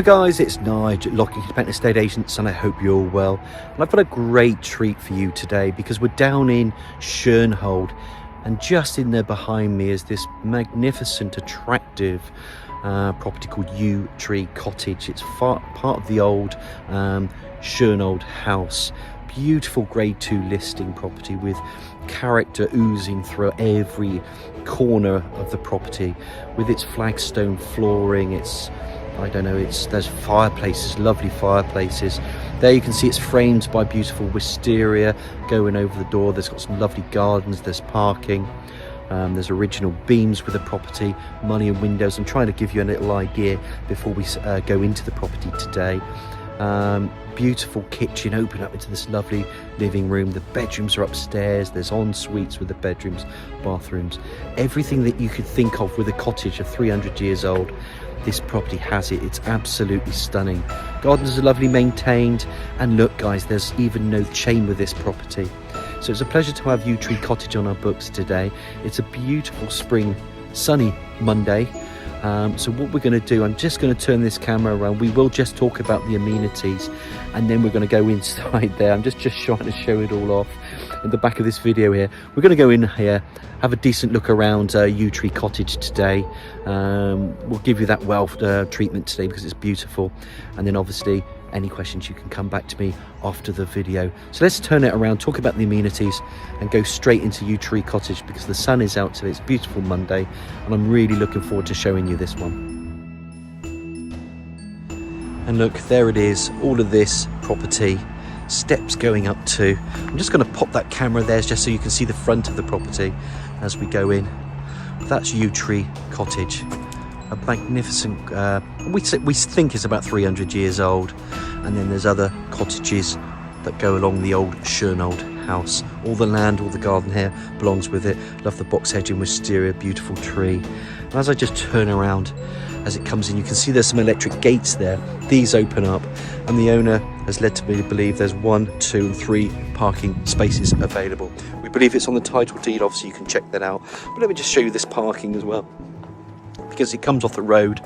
Hi guys, it's Nigel, Locking Independent Estate Agents, and I hope you're all well. And I've got a great treat for you today because we're down in Shurnhold, and just in there behind me is this magnificent, attractive property called Yew Tree Cottage. It's part of the old Shurnhold house. Beautiful grade 2 listing property with character oozing through every corner of the property, with its flagstone flooring, there's fireplaces, lovely fireplaces. There you can see it's framed by beautiful wisteria going over the door. There's got some lovely gardens, there's parking. There's original beams with the property, mullion windows. I'm trying to give you a little idea before we go into the property today. Beautiful kitchen, open up into this lovely living room. The bedrooms are upstairs. There's en suites with the bedrooms, bathrooms, everything that you could think of with a cottage of 300 years old. This property has it. It's absolutely stunning. Gardens are lovely maintained, and look guys, there's even no chain with this property. So it's a pleasure to have Yew Tree Cottage on our books today. It's a beautiful spring sunny Monday. So what we're going to do, I'm just going to turn this camera around. We will just talk about the amenities, and then we're going to go inside there. I'm just trying to show it all off in the back of this video here. We're going to go in here, have a decent look around Yew Tree Cottage today. We'll give you that well treatment today because it's beautiful, and then obviously any questions you can come back to me after the video. So let's turn it around, talk about the amenities, and go straight into Yew Tree Cottage because the sun is out today. It's a beautiful Monday, and I'm really looking forward to showing you this one. And look, there it is, all of this property, steps going up to. I'm just going to pop that camera there just so you can see the front of the property as we go in. That's Yew Tree Cottage, a magnificent, we think it's about 300 years old. And then there's other cottages that go along the old Shurnhold house. All the land, all the garden here belongs with it. Love the box hedging, wisteria, beautiful tree. And as I just turn around, as it comes in, you can see there's some electric gates there. These open up, and the owner has led me to believe there's 1, 2 and 3 parking spaces available. We believe it's on the title deed, obviously you can check that out. But let me just show you this parking as well, because it comes off the road,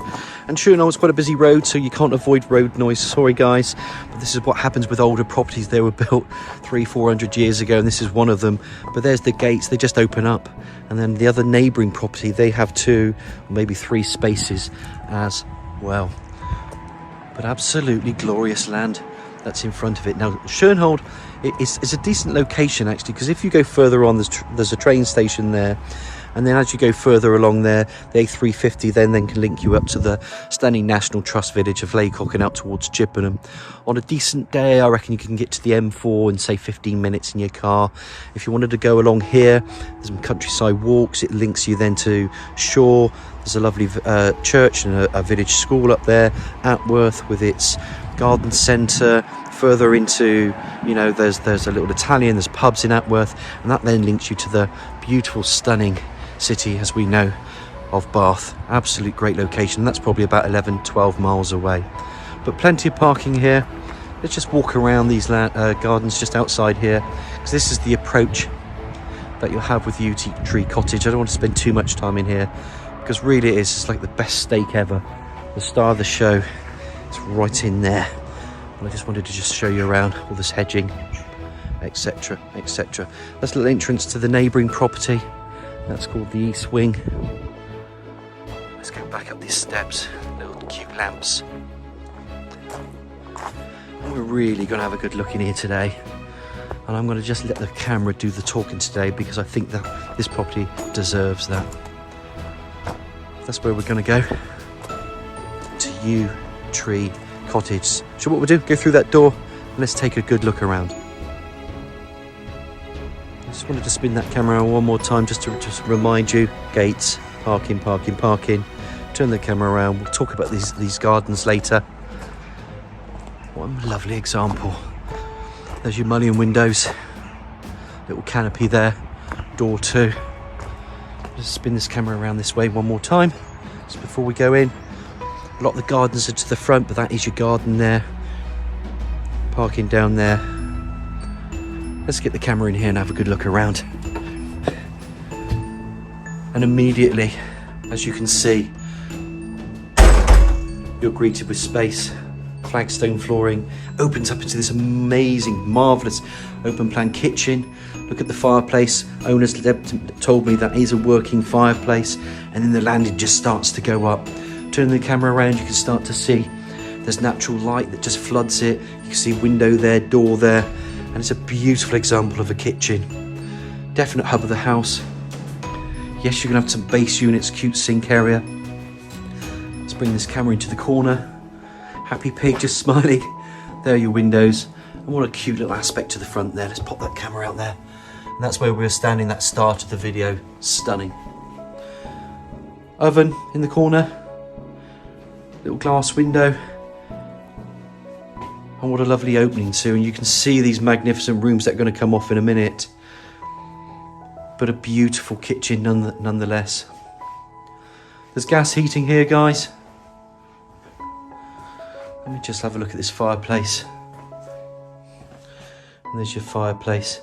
and Shurnhold is quite a busy road, so you can't avoid road noise. Sorry guys, but this is what happens with older properties. They were built 300-400 years ago, and this is one of them. But there's the gates, they just open up, and then the other neighbouring property, they have 2 or maybe 3 spaces as well. But absolutely glorious land that's in front of it. Now Shurnhold is a decent location actually, because if you go further on, there's a train station there. And then as you go further along there, the A350 then can link you up to the stunning National Trust village of Laycock and out towards Chippenham. On a decent day, I reckon you can get to the M4 in say 15 minutes in your car. If you wanted to go along here, there's some countryside walks. It links you then to Shore. There's a lovely church and a village school up there. Atworth with its garden centre. Further into, there's a little Italian, there's pubs in Atworth, and that then links you to the beautiful, stunning city, as we know, of Bath. Absolute great location. That's probably about 11-12 miles away, but plenty of parking here. Let's just walk around these gardens just outside here, because this is the approach that you'll have with Yew Tree Cottage. I don't want to spend too much time in here, because really it's like the best steak ever. The star of the show is right in there, and I just wanted to just show you around all this hedging, etc, etc. That's a little entrance to the neighbouring property. That's called the East Wing. Let's go back up these steps. Little cute lamps. And we're really going to have a good look in here today. And I'm going to just let the camera do the talking today, because I think that this property deserves that. That's where we're going to go. To Yew Tree Cottage. So what we'll do, go through that door and let's take a good look around. Just wanted to spin that camera one more time just to remind you. Gates, parking. Turn the camera around. We'll talk about these gardens later. One lovely example. There's your mullion windows. Little canopy there. Door 2. Just spin this camera around this way one more time just before we go in. A lot of the gardens are to the front, but that is your garden there. Parking down there. Let's get the camera in here and have a good look around. And immediately, as you can see, you're greeted with space. Flagstone flooring opens up into this amazing, marvellous open plan kitchen. Look at the fireplace. Owners told me that is a working fireplace, and then the landing just starts to go up. Turning the camera around, you can start to see there's natural light that just floods it. You can see window there, door there, and it's a beautiful example of a kitchen. Definite hub of the house. Yes, you're gonna have some base units, cute sink area. Let's bring this camera into the corner. Happy pig just smiling. There are your windows. And what a cute little aspect to the front there. Let's pop that camera out there. And that's where we were standing, that start of the video. Stunning. Oven in the corner. Little glass window. And what a lovely opening too. And you can see these magnificent rooms that are going to come off in a minute. But a beautiful kitchen nonetheless. There's gas heating here, guys. Let me just have a look at this fireplace. And there's your fireplace.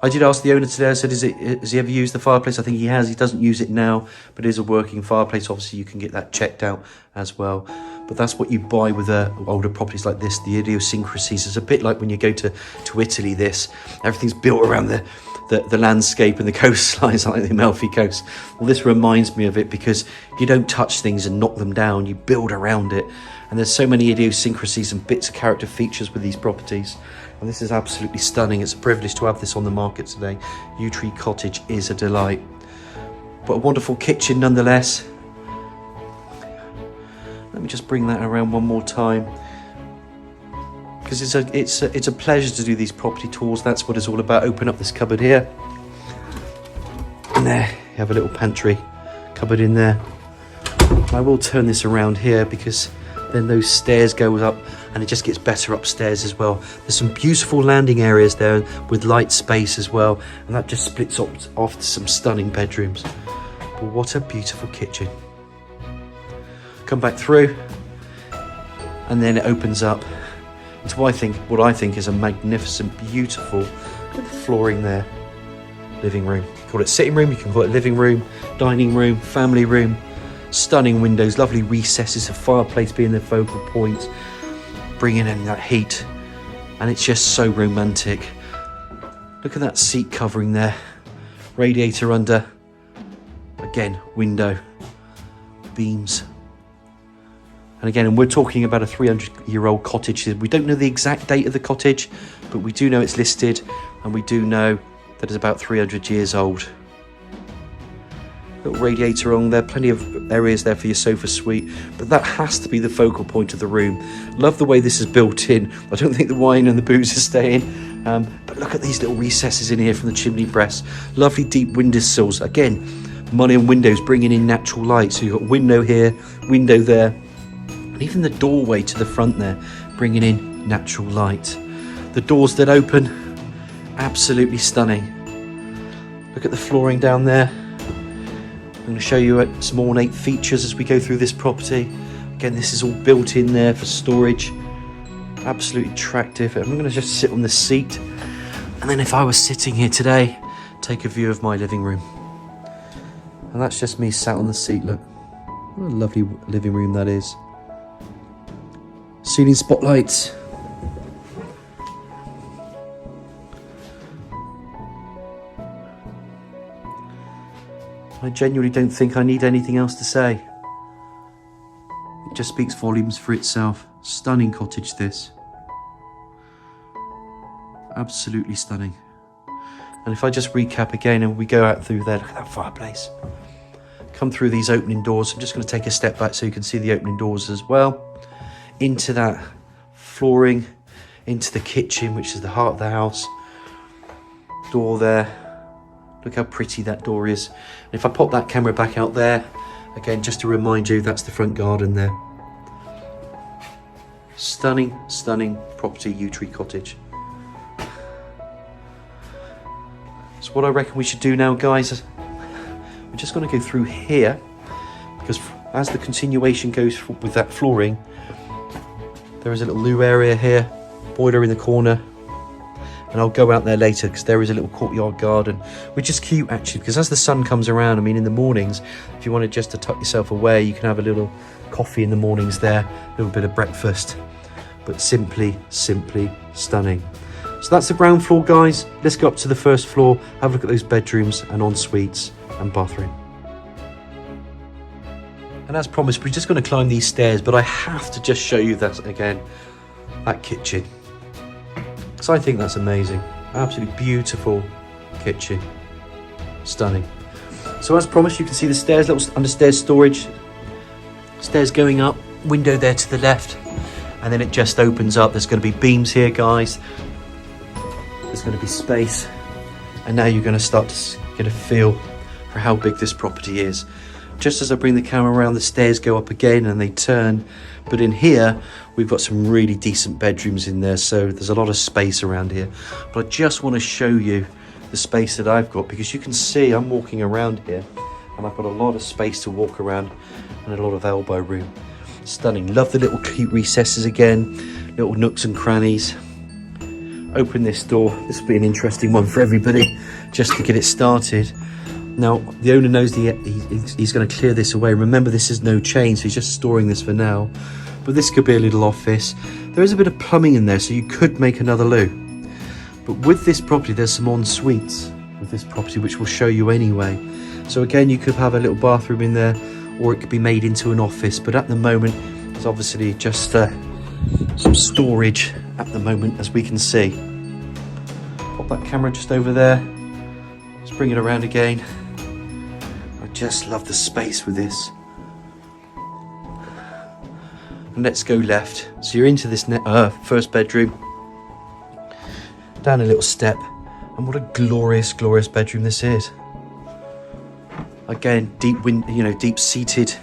I did ask the owner today, I said, has he ever used the fireplace? I think he has. He doesn't use it now, but it is a working fireplace. Obviously, you can get that checked out as well. But that's what you buy with older properties like this, the idiosyncrasies. It's a bit like when you go to Italy, everything's built around the landscape and the coastlines, like the Amalfi Coast. Well, this reminds me of it because you don't touch things and knock them down, you build around it. And there's so many idiosyncrasies and bits of character features with these properties. And this is absolutely stunning. It's a privilege to have this on the market today. Yew Tree Cottage is a delight. But a wonderful kitchen nonetheless. Let me just bring that around one more time. Because it's a pleasure to do these property tours. That's what it's all about. Open up this cupboard here. And there, you have a little pantry cupboard in there. I will turn this around here because then those stairs go up and it just gets better upstairs as well. There's some beautiful landing areas there with light space as well, and that just splits off to some stunning bedrooms. But what a beautiful kitchen. Come back through and then it opens up into what I think is a magnificent, beautiful, look at the flooring there, living room. You can call it sitting room, you can call it living room, dining room, family room. Stunning windows, lovely recesses, a fireplace being the focal point, bringing in that heat, and it's just so romantic. Look at that seat covering there, radiator under, again, window, beams. And again, we're talking about a 300-year-old cottage. We don't know the exact date of the cottage, but we do know it's listed, and we do know that it's about 300 years old. Little radiator on there, plenty of areas there for your sofa suite, but that has to be the focal point of the room. Love the way this is built in. I don't think the wine and the booze is staying, but look at these little recesses in here from the chimney breast. Lovely deep windowsills. Again, mullion windows bringing in natural light. So you've got window here, window there, and even the doorway to the front there, bringing in natural light. The doors that open, absolutely stunning. Look at the flooring down there. I'm going to show you some ornate features as we go through this property. Again, this is all built in there for storage. Absolutely attractive. I'm going to just sit on the seat. And then if I was sitting here today, take a view of my living room. And that's just me sat on the seat, look. What a lovely living room that is. Ceiling spotlights. I genuinely don't think I need anything else to say. It just speaks volumes for itself. Stunning cottage, this. Absolutely stunning. And if I just recap again and we go out through there, look at that fireplace. Come through these opening doors. I'm just going to take a step back so you can see the opening doors as well. Into that flooring, into the kitchen, which is the heart of the house. Door there. Look how pretty that door is. And if I pop that camera back out there, again, just to remind you, that's the front garden there. Stunning, stunning property, Yew Tree Cottage. So what I reckon we should do now, guys, we're just going to go through here, because as the continuation goes with that flooring, there is a little loo area here, boiler in the corner, and I'll go out there later because there is a little courtyard garden, which is cute actually, because as the sun comes around, I mean in the mornings, if you wanted just to tuck yourself away, you can have a little coffee in the mornings there, a little bit of breakfast, but simply stunning. So that's the ground floor, guys. Let's go up to the first floor, have a look at those bedrooms and en suites and bathroom. And as promised, we're just going to climb these stairs, but I have to just show you that again, that kitchen. So I think that's amazing. Absolutely beautiful kitchen. Stunning. So as promised, you can see the stairs, little understairs storage. Stairs going up, window there to the left, and then it just opens up. There's going to be beams here, guys. There's going to be space. And now you're going to start to get a feel for how big this property is. Just as I bring the camera around, the stairs go up again and they turn. But in here, we've got some really decent bedrooms in there, so there's a lot of space around here. But I just want to show you the space that I've got, because you can see I'm walking around here and I've got a lot of space to walk around and a lot of elbow room. Stunning. Love the little cute recesses again, little nooks and crannies. Open this door. This will be an interesting one for everybody, just to get it started. Now, the owner knows he's going to clear this away. Remember, this is no chain, so he's just storing this for now. But this could be a little office. There is a bit of plumbing in there, so you could make another loo. But with this property, there's some en suites with this property, which we'll show you anyway. So again, you could have a little bathroom in there, or it could be made into an office. But at the moment, it's obviously just some storage at the moment, as we can see. Pop that camera just over there. Let's bring it around again. I just love the space with this. And let's go left. So you're into this first bedroom. Down a little step. And what a glorious, glorious bedroom this is. Again, deep seated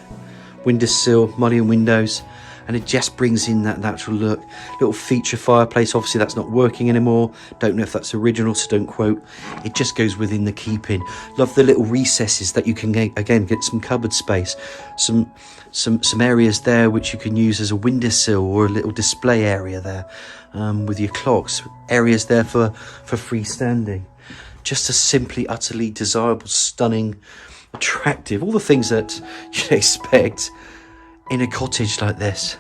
windowsill, mullion windows. And it just brings in that natural look. Little feature fireplace, obviously that's not working anymore. Don't know if that's original, so don't quote. It just goes within the keeping. Love the little recesses that you can, again, get some cupboard space. Some areas there which you can use as a windowsill or a little display area there with your clocks. Areas there for freestanding. Just a simply, utterly desirable, stunning, attractive, all the things that you'd expect in a cottage like this.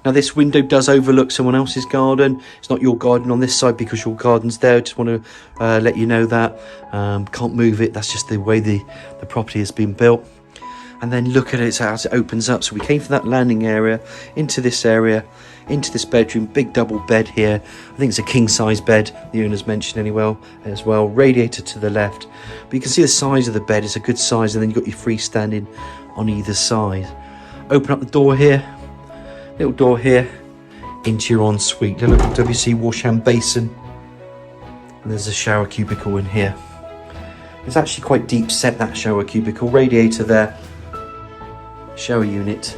Now this window does overlook someone else's garden. It's not your garden on this side because your garden's there. Just want to let you know that. Can't move it. That's just the way the property has been built. And then look at it as it opens up. So we came from that landing area into this area, into this bedroom. Big double bed here. I think it's a king size bed. The owner's mentioned as well. Radiator to the left. But you can see the size of the bed. It's a good size. And then you've got your freestanding on either side. Open up the door here, little door here, into your ensuite, little WC wash hand basin, and there's a shower cubicle in here. It's actually quite deep set, that shower cubicle, radiator there, shower unit,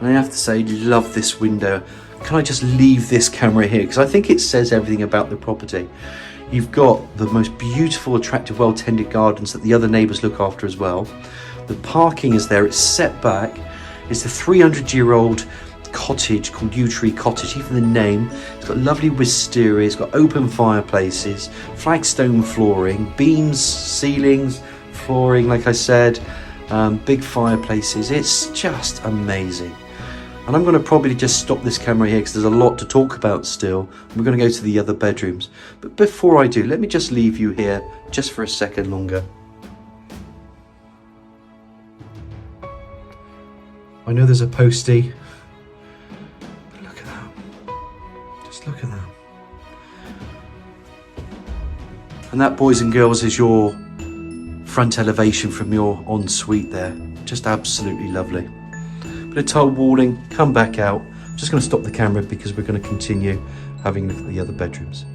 and I have to say, love this window. Can I just leave this camera here, because I think it says everything about the property. You've got the most beautiful, attractive, well-tended gardens that the other neighbours look after as well. The parking is there, it's set back. It's a 300-year-old cottage called Yew Tree Cottage, even the name. It's got lovely wisteria, it's got open fireplaces, flagstone flooring, beams, ceilings, flooring, like I said, big fireplaces. It's just amazing. And I'm going to probably just stop this camera here because there's a lot to talk about still. We're going to go to the other bedrooms. But before I do, let me just leave you here just for a second longer. I know there's a postie, but look at that. Just look at that. And that, boys and girls, is your front elevation from your ensuite there. Just absolutely lovely. Bit of tile walling, come back out. I'm just going to stop the camera because we're going to continue having a look at the other bedrooms.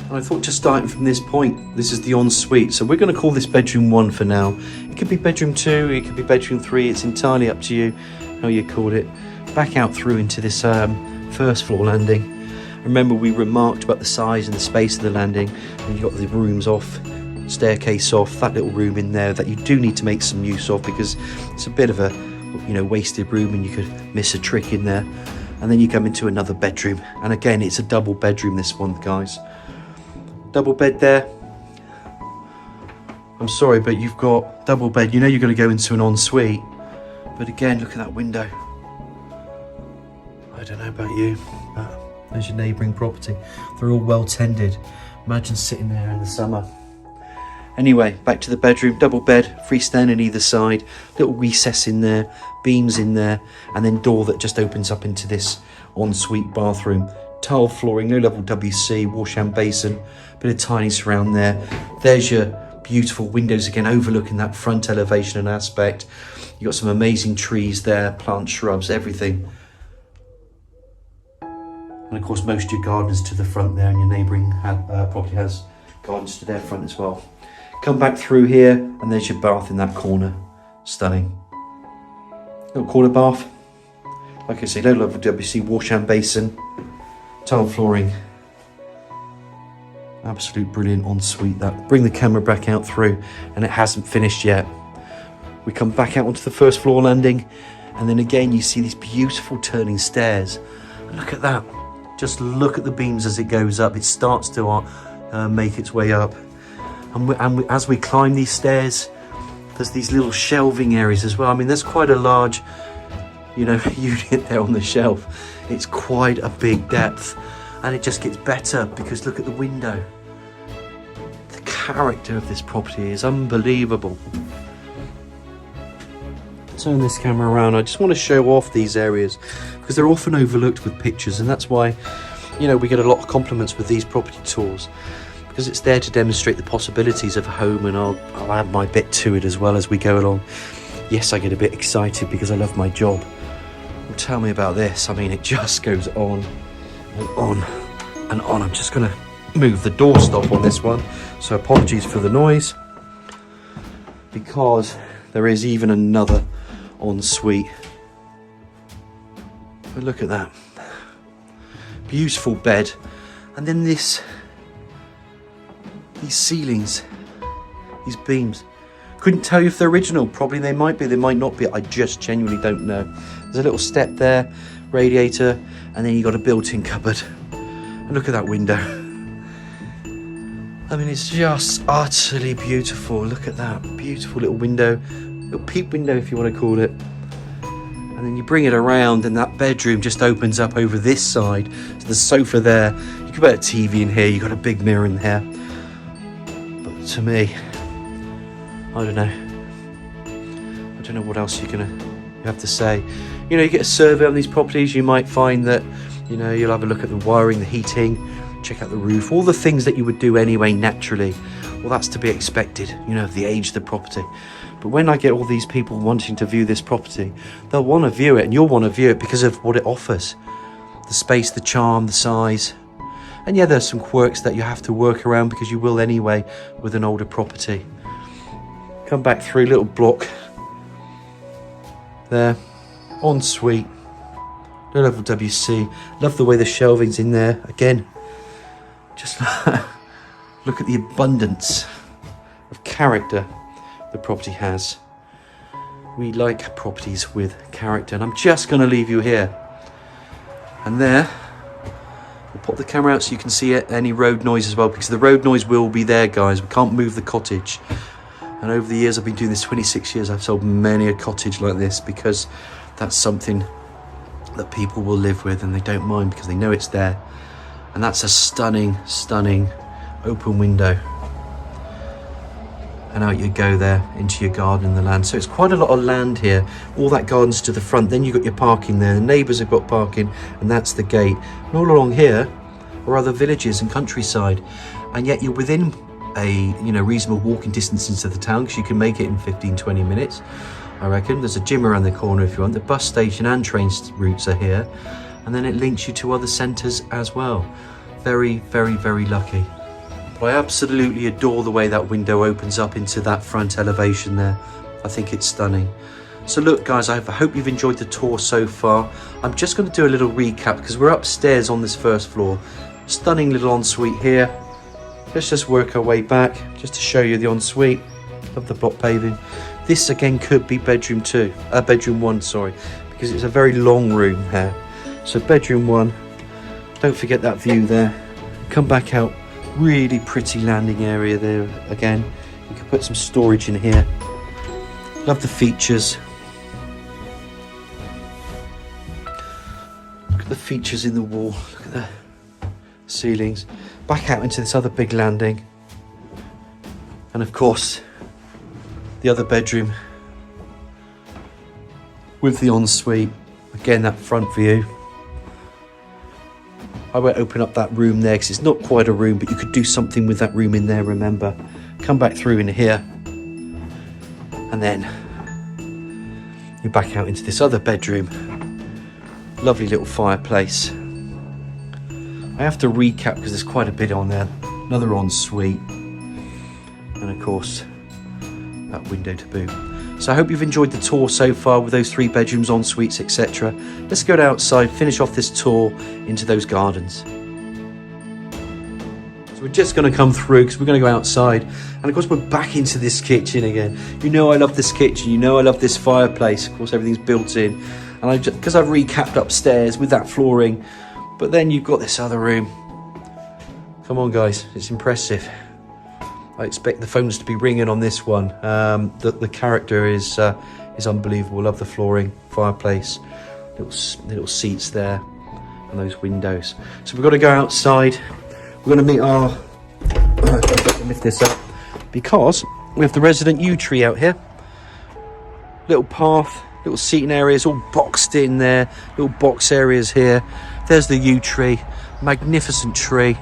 And I thought, just starting from this point, this is the ensuite. So we're going to call this bedroom 1 for now. It could be bedroom 2, it could be bedroom 3. It's entirely up to you how you call it. Back out through into this first floor landing. Remember, we remarked about the size and the space of the landing. And you've got the rooms off, staircase off, that little room in there that you do need to make some use of because it's a bit of a wasted room and you could miss a trick in there. and then you come into another bedroom. And again, it's a double bedroom, this one, guys. Double bed there. I'm sorry, but you've got double bed. You know you're going to go into an ensuite. But again, look at that window. I don't know about you, but there's your neighbouring property. They're all well tended. Imagine sitting there in the summer. Anyway, back to the bedroom. Double bed, freestanding either side. Little recess in there, beams in there, and then door that just opens up into this ensuite bathroom. Tile flooring, no level WC, wash and basin, bit of tiny surround there. There's your beautiful windows again, overlooking that front elevation and aspect. You've got some amazing trees there, plants, shrubs, everything. And of course, most of your gardens to the front there, and your neighbouring property has gardens to their front as well. Come back through here, and there's your bath in that corner. Stunning. Little corner bath. Like I say, low level WC, wash and basin, tile flooring. Absolute brilliant ensuite that. Bring the camera back out through, and it hasn't finished yet. We come back out onto the first floor landing, and then again you see these beautiful turning stairs. And look at that. Just look at the beams as it goes up. It starts to make its way up. And as we climb these stairs, there's these little shelving areas as well. I mean, there's quite a large, unit there on the shelf. It's quite a big depth. And it just gets better because look at the window. The character of this property is unbelievable. Turn this camera around. I just want to show off these areas because they're often overlooked with pictures, and that's why we get a lot of compliments with these property tours, because it's there to demonstrate the possibilities of a home, and I'll add my bit to it as well as we go along. Yes, I get a bit excited because I love my job. Well, tell me about this. I mean, it just goes on and on and on. I'm just going to move the doorstop on this one, so apologies for the noise, because there is even another ensuite. But look at that. Beautiful bed. And then these ceilings, these beams. Couldn't tell you if they're original. Probably they might be, they might not be. I just genuinely don't know. There's a little step there, radiator, and then you got a built-in cupboard. And look at that window. I mean, it's just utterly beautiful. Look at that beautiful little window, little peep window if you want to call it. And then you bring it around, and that bedroom just opens up over this side. So the sofa there, you can put a TV in here, you've got a big mirror in here. But to me, I don't know what else you have to say. You get a survey on these properties, you might find that, you'll have a look at the wiring, the heating, check out the roof, all the things that you would do anyway naturally. Well, that's to be expected, of the age of the property. But when I get all these people wanting to view this property, they'll want to view it, and you'll want to view it because of what it offers. The space, the charm, the size. And yeah, there's some quirks that you have to work around, because you will anyway with an older property. Come back through, little block there, ensuite, low level WC. Love the way the shelving's in there. Again, just look at the abundance of character the property has. We like properties with character, and I'm just going to leave you here. And there, we'll pop the camera out so you can see any road noise as well, because the road noise will be there, guys. We can't move the cottage. And over the years, I've been doing this 26 years, I've sold many a cottage like this, because that's something that people will live with, and they don't mind because they know it's there. And that's a stunning, stunning open window. And out you go there into your garden and the land. So it's quite a lot of land here. All that garden's to the front. Then you've got your parking there. The neighbours have got parking, and that's the gate. And all along here are other villages and countryside. And yet you're within a reasonable walking distance into the town, because you can make it in 15-20 minutes, I reckon. There's a gym around the corner if you want. The bus station and train routes are here. And then it links you to other centres as well. Very, very, very lucky. But I absolutely adore the way that window opens up into that front elevation there. I think it's stunning. So look, guys, I hope you've enjoyed the tour so far. I'm just going to do a little recap, because we're upstairs on this first floor. Stunning little ensuite here. Let's just work our way back just to show you the ensuite. Love the block paving. This again could be bedroom 1, sorry, because it's a very long room here. So bedroom 1, don't forget that view there. Come back out, really pretty landing area there again. You can put some storage in here. Love the features. Look at the features in the wall, look at the ceilings. Back out into this other big landing. And of course, the other bedroom with the ensuite. Again, that front view. I won't open up that room there because it's not quite a room, but you could do something with that room in there, remember. Come back through in here. And then you're back out into this other bedroom. Lovely little fireplace. I have to recap because there's quite a bit on there. Another ensuite. And of course, that window to boot. So I hope you've enjoyed the tour so far with those 3 bedrooms, en suites, etc. Let's go outside, finish off this tour into those gardens. So we're just going to come through because we're going to go outside. And of course, we're back into this kitchen again. You know I love this kitchen. You know I love this fireplace. Of course, everything's built in. And because I've recapped upstairs with that flooring. But then you've got this other room. Come on, guys. It's impressive. I expect the phones to be ringing on this one. The character is unbelievable. Love the flooring, fireplace, little seats there, and those windows. So we've got to go outside. We're going to meet our. Lift this up because we have the resident yew tree out here. Little path, little seating areas, all boxed in there. Little box areas here. There's the yew tree, magnificent tree.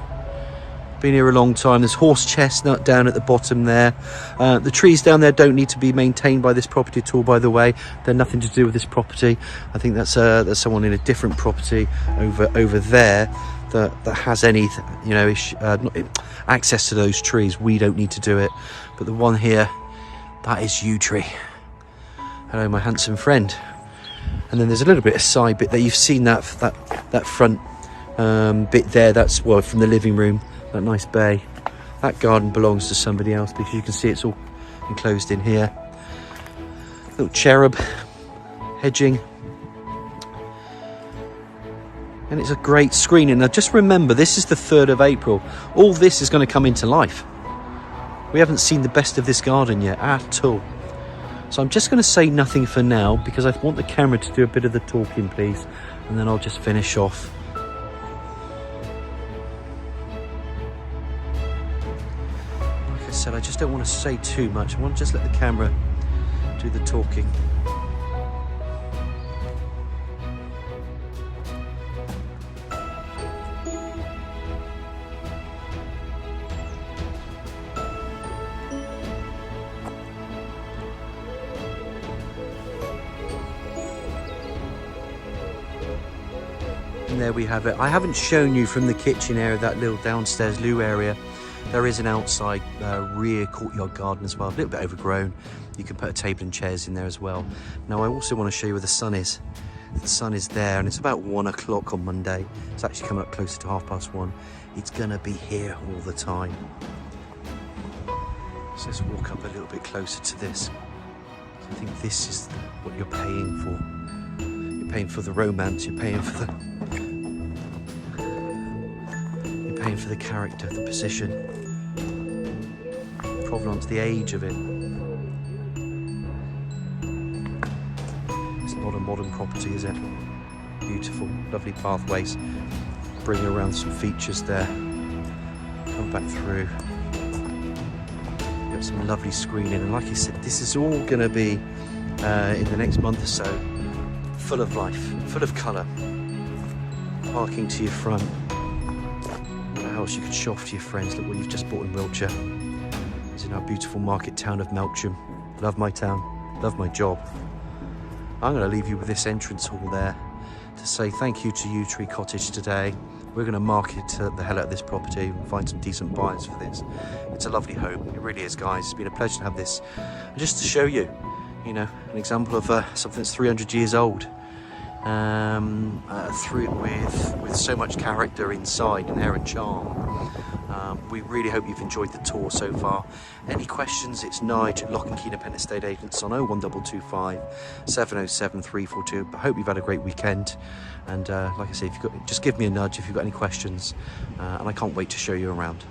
Been here a long time. There's horse chestnut down at the bottom there. The trees down there don't need to be maintained by this property at all, by the way. They're nothing to do with this property. I think that's someone in a different property over there that has any, you know, access to those trees. We don't need to do it. But the one here, that is yew tree. Hello, my handsome friend. And then there's a little bit of side bit there. You've seen that front bit there. That's, well, from the living room. That nice bay. That garden belongs to somebody else because you can see it's all enclosed in here. Little cherub, hedging. And it's a great screening. Now just remember, this is the 3rd of April. All this is going to come into life. We haven't seen the best of this garden yet at all. So I'm just going to say nothing for now because I want the camera to do a bit of the talking, please. And then I'll just finish off. Said, I just don't want to say too much. I want to just let the camera do the talking. And there we have it. I haven't shown you from the kitchen area, that little downstairs loo area. There is an outside rear courtyard garden as well, a little bit overgrown. You can put a table and chairs in there as well. Now I also want to show you where the sun is. The sun is there and it's about 1 o'clock on Monday. It's actually coming up closer to 1:30. It's gonna be here all the time. So let's walk up a little bit closer to this. I think this is what you're paying for. You're paying for the romance, you're paying for the character, the position, provenance, the age of it. It's not a modern property, is it? Beautiful, lovely pathways. Bring around some features there. Come back through. Got some lovely screening, and like I said, this is all going to be in the next month or so, full of life, full of colour. Parking to your front. Else you could show off to your friends. Look what you've just bought in Wiltshire. It's in our beautiful market town of Melksham. Love my town, love my job. I'm going to leave you with this entrance hall there to say thank you to Yew Tree Cottage today. We're going to market the hell out of this property and find some decent buyers for this. It's a lovely home, it really is, guys. It's been a pleasure to have this. And just to show you, you know, an example of something that's 300 years old. Through with so much character inside, inherent charm. We really hope you've enjoyed the tour so far. Any questions, it's Nigel at Lock and Key Independent Estate Agents on 01225 707 342. I hope you've had a great weekend, and like I say, if you've got, just give me a nudge if you've got any questions, and I can't wait to show you around.